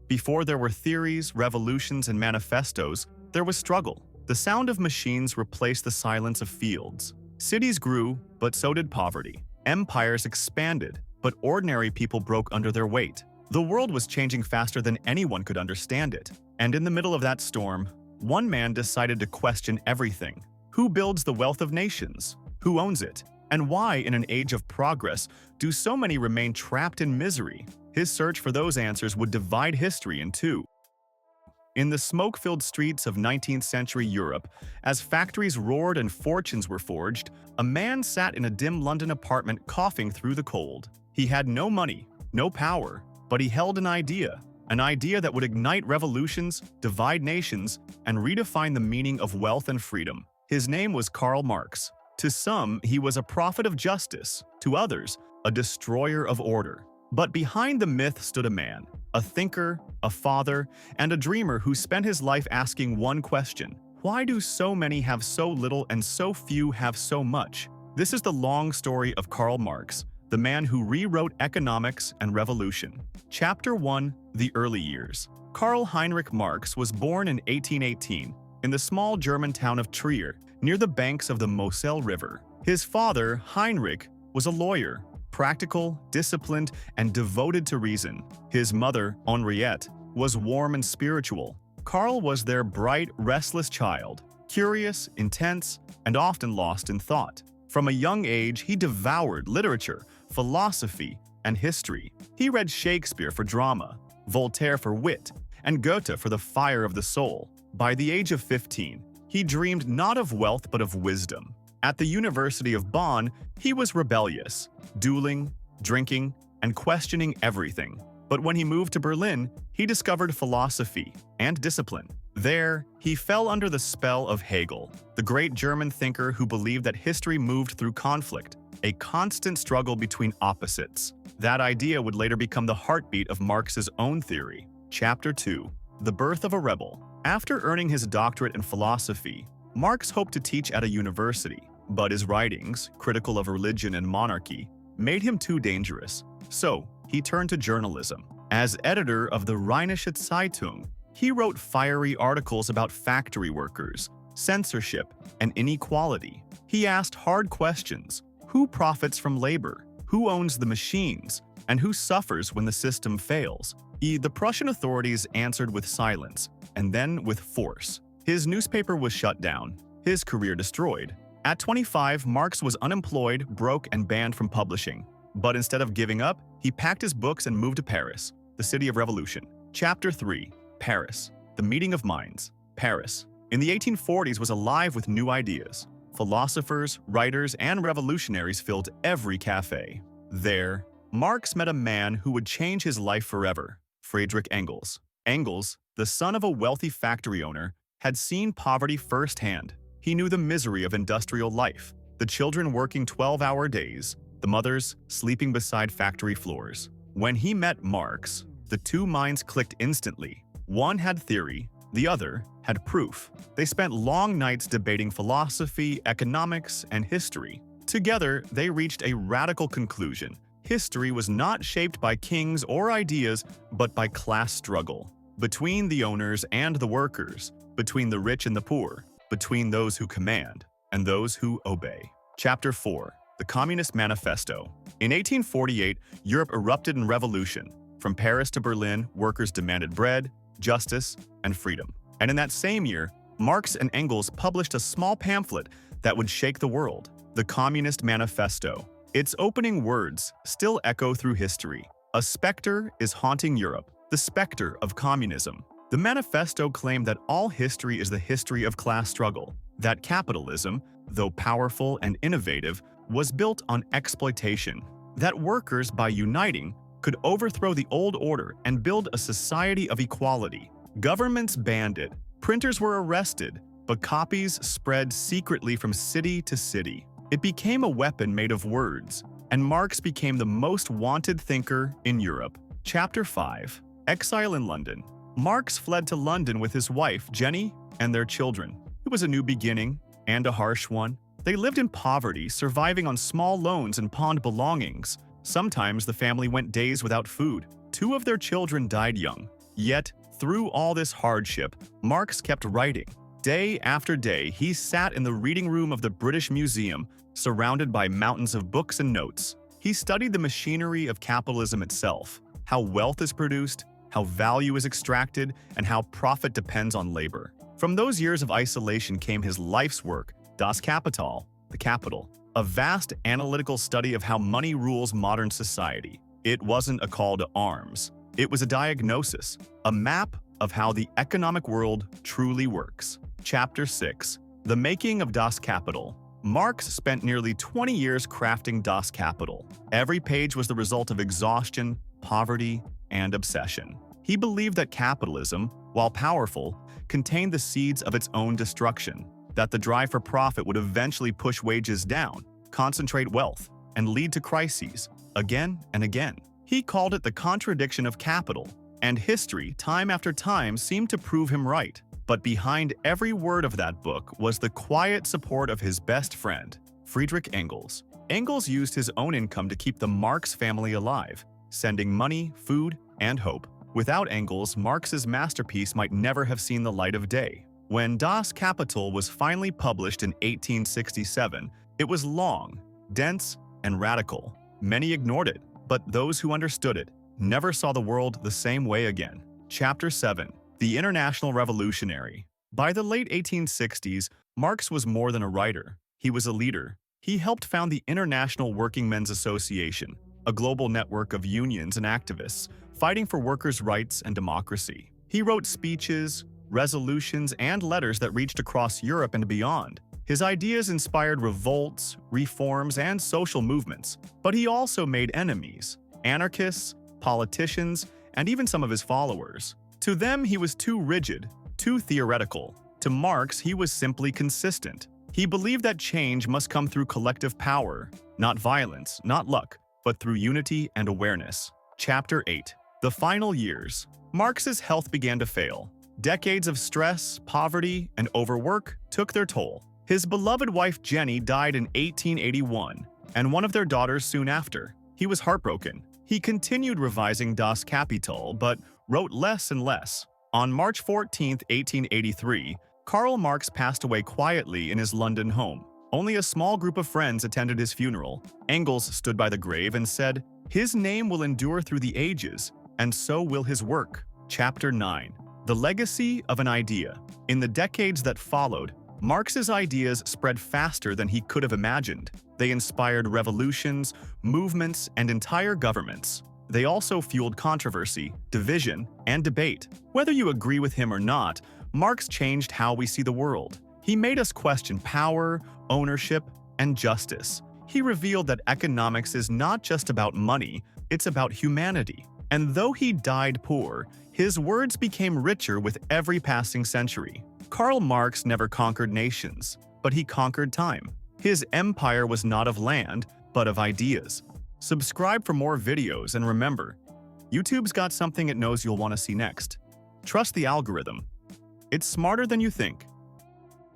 Before there were theories, revolutions, and manifestos, there was struggle. The sound of machines replaced the silence of fields. Cities grew, but so did poverty. Empires expanded, but ordinary people broke under their weight. The world was changing faster than anyone could understand it. And in the middle of that storm, one man decided to question everything. Who builds the wealth of nations? Who owns it? And why, in an age of progress, do so many remain trapped in misery? His search for those answers would divide history in two. In the smoke-filled streets of 19th-century Europe, as factories roared and fortunes were forged, a man sat in a dim London apartment coughing through the cold. He had no money, no power, but he held an idea that would ignite revolutions, divide nations, and redefine the meaning of wealth and freedom. His name was Karl Marx. To some, he was a prophet of justice. To others, a destroyer of order. But behind the myth stood a man, a thinker, a father, and a dreamer who spent his life asking one question: why do so many have so little and so few have so much? This is the long story of Karl Marx, the man who rewrote economics and revolution. Chapter 1: The Early Years. Karl Heinrich Marx was born in 1818 in the small German town of Trier, near the banks of the Moselle River. His father, Heinrich, was a lawyer, practical, disciplined, and devoted to reason. His mother, Henriette, was warm and spiritual. Karl was their bright, restless child, curious, intense, and often lost in thought. From a young age, he devoured literature, philosophy, and history. He read Shakespeare for drama, Voltaire for wit, and Goethe for the fire of the soul. By the age of 15, he dreamed not of wealth but of wisdom. At the University of Bonn, he was rebellious, dueling, drinking, and questioning everything. But when he moved to Berlin, he discovered philosophy and discipline. There, he fell under the spell of Hegel, the great German thinker who believed that history moved through conflict, a constant struggle between opposites. That idea would later become the heartbeat of Marx's own theory. Chapter 2: The Birth of a Rebel. After earning his doctorate in philosophy, Marx hoped to teach at a university, but his writings, critical of religion and monarchy, made him too dangerous. So, he turned to journalism. As editor of the Rheinische Zeitung, he wrote fiery articles about factory workers, censorship, and inequality. He asked hard questions: who profits from labor? Who owns the machines? And who suffers when the system fails? The Prussian authorities answered with silence, and then with force. His newspaper was shut down, his career destroyed. At 25, Marx was unemployed, broke, and banned from publishing. But instead of giving up, he packed his books and moved to Paris, the city of revolution. Chapter 3: Paris, the Meeting of Minds. Paris, in the 1840s, was alive with new ideas. Philosophers, writers, and revolutionaries filled every cafe. There, Marx met a man who would change his life forever: Friedrich Engels. Engels, the son of a wealthy factory owner, had seen poverty firsthand. He knew the misery of industrial life, the children working 12-hour days, the mothers sleeping beside factory floors. When he met Marx, the two minds clicked instantly. One had theory, the other had proof. They spent long nights debating philosophy, economics, and history. Together, they reached a radical conclusion: history was not shaped by kings or ideas, but by class struggle. Between the owners and the workers, between the rich and the poor, between those who command and those who obey. Chapter 4: The Communist Manifesto. In 1848, Europe erupted in revolution. From Paris to Berlin, workers demanded bread, justice, and freedom. And in that same year, Marx and Engels published a small pamphlet that would shake the world: the Communist Manifesto. Its opening words still echo through history: "A specter is haunting Europe, the specter of communism." The manifesto claimed that all history is the history of class struggle, that capitalism, though powerful and innovative, was built on exploitation, that workers, by uniting, could overthrow the old order and build a society of equality. Governments banned it, printers were arrested, but copies spread secretly from city to city. It became a weapon made of words, and Marx became the most wanted thinker in Europe. Chapter 5: Exile in London. Marx fled to London with his wife, Jenny, and their children. It was a new beginning, and a harsh one. They lived in poverty, surviving on small loans and pawned belongings. Sometimes the family went days without food. 2 of their children died young. Yet, through all this hardship, Marx kept writing. Day after day, he sat in the reading room of the British Museum, surrounded by mountains of books and notes. He studied the machinery of capitalism itself, how wealth is produced, how value is extracted, and how profit depends on labor. From those years of isolation came his life's work, Das Kapital, the Capital, a vast analytical study of how money rules modern society. It wasn't a call to arms. It was a diagnosis, a map of how the economic world truly works. Chapter 6. The Making of Das Kapital. Marx spent nearly 20 years crafting Das Kapital. Every page was the result of exhaustion, poverty, and obsession. He believed that capitalism, while powerful, contained the seeds of its own destruction, that the drive for profit would eventually push wages down, concentrate wealth, and lead to crises, again and again. He called it the contradiction of capital, and history, time after time, seemed to prove him right. But behind every word of that book was the quiet support of his best friend, Friedrich Engels. Engels used his own income to keep the Marx family alive, sending money, food, and hope. Without Engels, Marx's masterpiece might never have seen the light of day. When Das Kapital was finally published in 1867, it was long, dense, and radical. Many ignored it, but those who understood it never saw the world the same way again. Chapter 7. The International Revolutionary. By the late 1860s, Marx was more than a writer. He was a leader. He helped found the International Working Men's Association, a global network of unions and activists fighting for workers' rights and democracy. He wrote speeches, resolutions, and letters that reached across Europe and beyond. His ideas inspired revolts, reforms, and social movements, but he also made enemies, anarchists, politicians, and even some of his followers. To them, he was too rigid, too theoretical. To Marx, he was simply consistent. He believed that change must come through collective power, not violence, not luck, but through unity and awareness. Chapter 8. The Final Years. Marx's health began to fail. Decades of stress, poverty, and overwork took their toll. His beloved wife Jenny died in 1881, and one of their daughters soon after. He was heartbroken. He continued revising Das Kapital, but wrote less and less. On March 14, 1883, Karl Marx passed away quietly in his London home. Only a small group of friends attended his funeral. Engels stood by the grave and said, "His name will endure through the ages, and so will his work." Chapter 9. The Legacy of an Idea. In the decades that followed, Marx's ideas spread faster than he could have imagined. They inspired revolutions, movements, and entire governments. They also fueled controversy, division, and debate. Whether you agree with him or not, Marx changed how we see the world. He made us question power, ownership, and justice. He revealed that economics is not just about money, it's about humanity. And though he died poor, his words became richer with every passing century. Karl Marx never conquered nations, but he conquered time. His empire was not of land, but of ideas. Subscribe for more videos, and remember, YouTube's got something it knows you'll want to see next. Trust the algorithm. It's smarter than you think.